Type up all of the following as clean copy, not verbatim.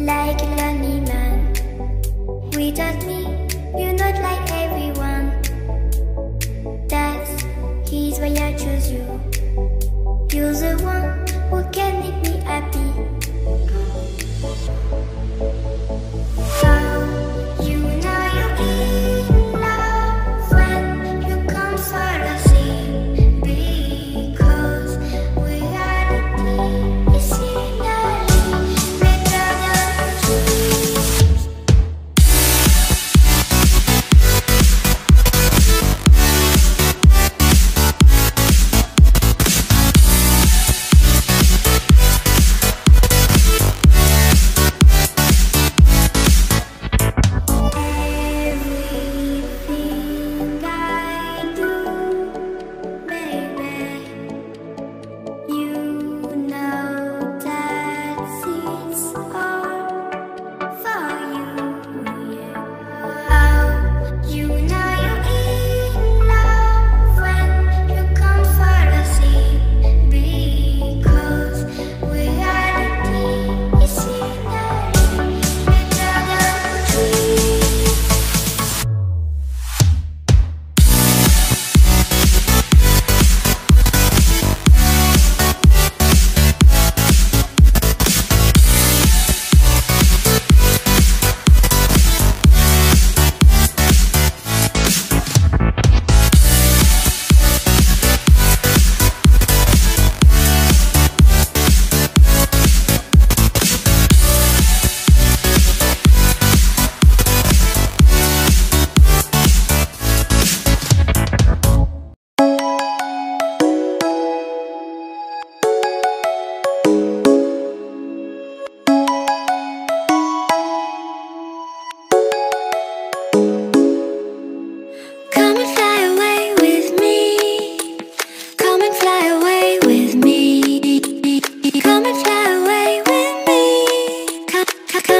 like a lonely man. Without me, you're not like everyone. That's why I choose you. You're the one who can make me happy. How you know you're in love when you come for the sea? Because reality is scenery better than dreams. Everything I do, baby, you know that it's all for you, yeah. How you know you're in love when you come for the sea? Because reality is scenery better than dreams. Come and fly away with me. Come and fly away with me. Come and fly away with me. Come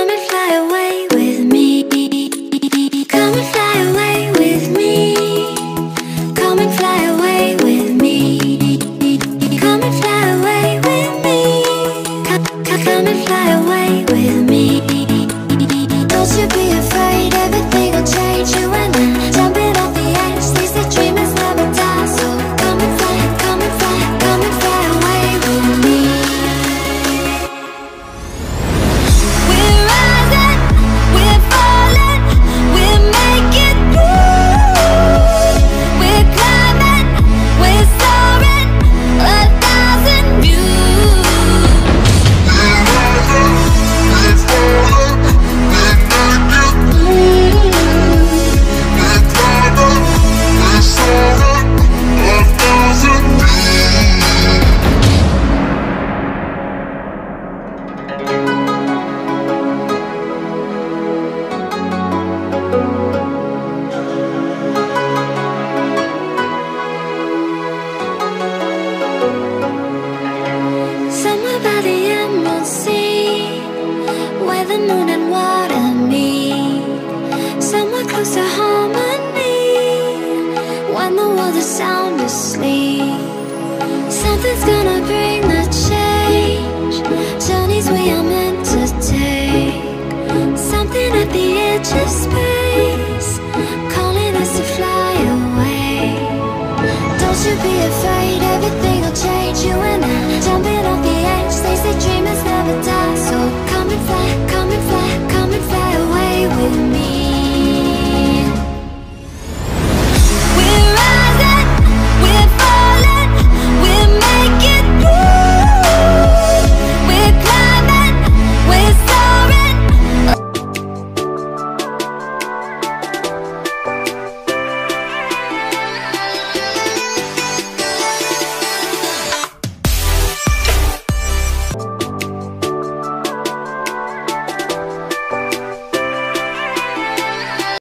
and fly away with me. Come and fly away with me. Come and fly away with me. Come and fly away with me. Come and fly away.